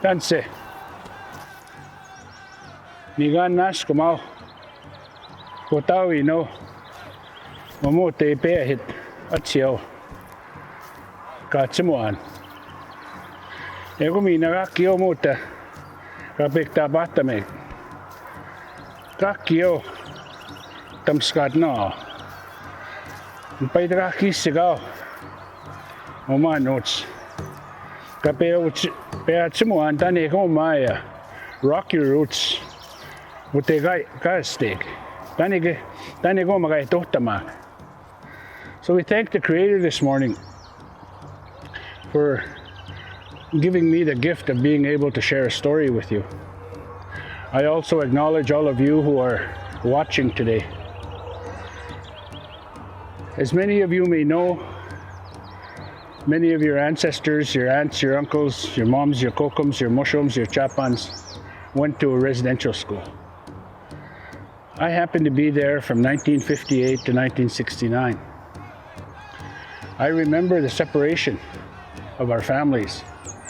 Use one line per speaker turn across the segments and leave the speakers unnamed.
Danse. Migan nas kumao. Kotawi no. Mamo te pe hit atsiao. Katsemuan. Ego mina kio muuta. Kapekta pahtame. Kakio. Tamskat no. Paitra kisigao. Mama notes. Kapeo peatsemuan tani ko maya. Rocky Roots. Mutta kai steak. Tani ko magai tohtamak. So we thank the Creator this morning for giving me the gift of being able to share a story with you. I also acknowledge all of you who are watching today. As many of you may know, many of your ancestors, your aunts, your uncles, your moms, your kokums, your mushums, your chapans went to a residential school. I happened to be there from 1958 to 1969. I remember the separation of our families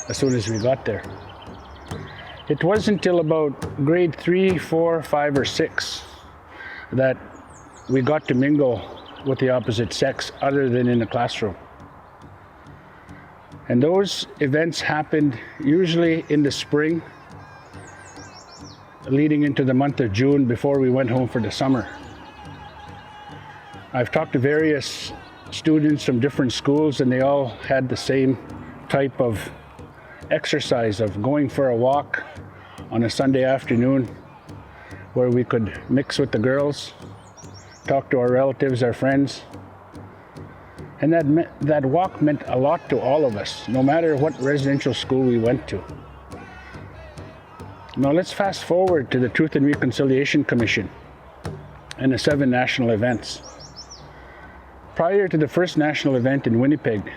as soon as we got there. It wasn't until about grade 3, 4, 5, or 6 that we got to mingle with the opposite sex other than in the classroom. And those events happened usually in the spring, leading into the month of June before we went home for the summer. I've talked to various students from different schools, and they all had the same type of exercise of going for a walk on a Sunday afternoon where we could mix with the girls, talk to our relatives, our friends. And that walk meant a lot to all of us, no matter what residential school we went to. Now let's fast forward to the Truth and Reconciliation Commission and the 7 national events. Prior to the first national event in Winnipeg,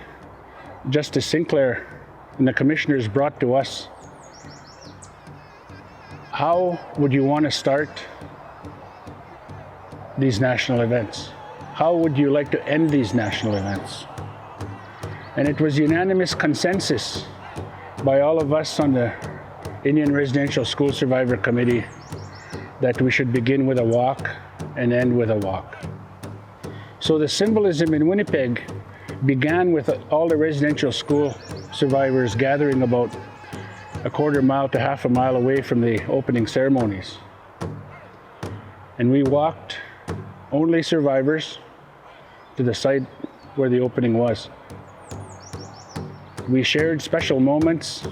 Justice Sinclair and the commissioners brought to us, how would you want to start these national events? How would you like to end these national events? And it was unanimous consensus by all of us on the Indian Residential School Survivor Committee that we should begin with a walk and end with a walk. So the symbolism in Winnipeg began with all the residential school survivors gathering about a quarter mile to half a mile away from the opening ceremonies. And we walked, only survivors, to the site where the opening was. We shared special moments,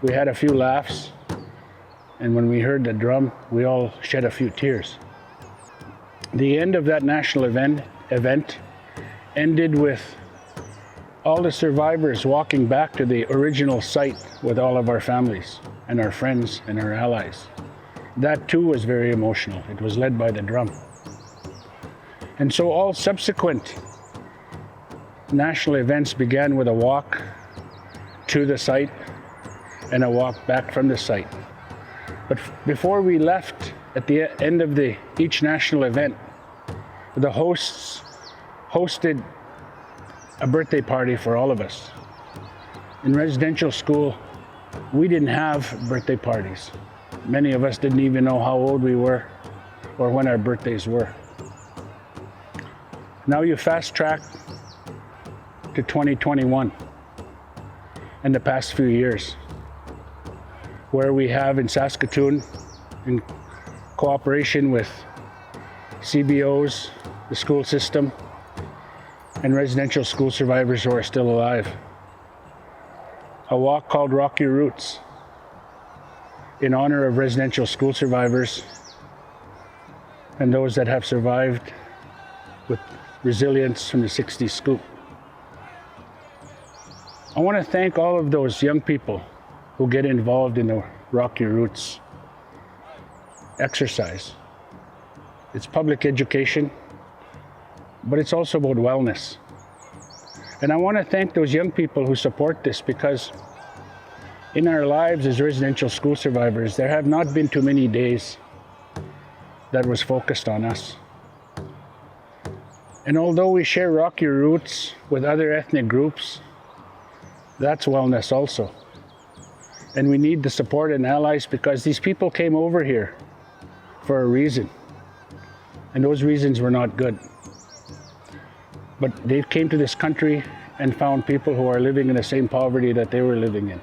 we had a few laughs, and when we heard the drum, we all shed a few tears. The end of that national event ended with all the survivors walking back to the original site with all of our families and our friends and our allies. That too was very emotional. It was led by the drum. And so all subsequent national events began with a walk to the site and a walk back from the site. But before we left, at the end of each national event, the hosts hosted a birthday party for all of us. In residential school, we didn't have birthday parties. Many of us didn't even know how old we were or when our birthdays were. Now you fast track to 2021 and the past few years, where we have in Saskatoon, in cooperation with CBOs, the school system, and residential school survivors who are still alive, a walk called Rocky Roots in honor of residential school survivors and those that have survived with resilience from the 60s scoop. I want to thank all of those young people who get involved in the Rocky Roots exercise. It's public education, but it's also about wellness. And I want to thank those young people who support this, because in our lives as residential school survivors, there have not been too many days that was focused on us. And although we share Rocky Roots with other ethnic groups, that's wellness also. And we need the support and allies because these people came over here for a reason. And those reasons were not good. But they came to this country and found people who are living in the same poverty that they were living in.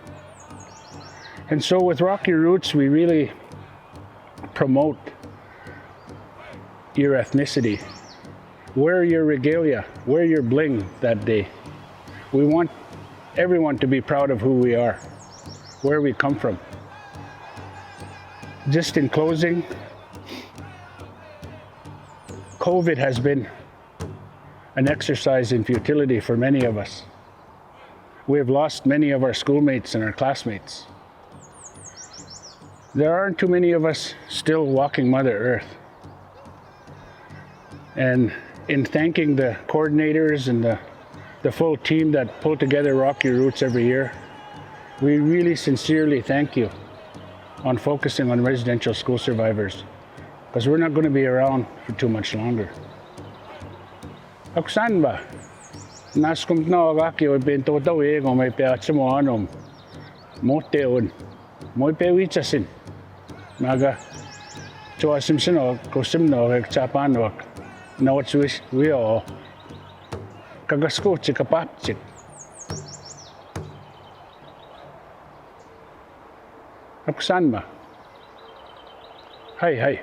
And so with Rock Your Roots, we really promote your ethnicity. Wear your regalia, wear your bling that day. We want everyone to be proud of who we are, where we come from. Just in closing, COVID has been an exercise in futility for many of us. We have lost many of our schoolmates and our classmates. There aren't too many of us still walking Mother Earth. And in thanking the coordinators and the full team that pull together Rock Your Roots every year, we really sincerely thank you on focusing on residential school survivors, because we're not going to be around for too much longer. Aksan ba? Naskum na agaki o bento to e go may peat sa mo anom. Moteon. Moy pewichasin. Naga. Choasim sino kosim no ek chapanok. Na what's wish we all. Kagasko chikapapchik. Aksan ba? Hay hay.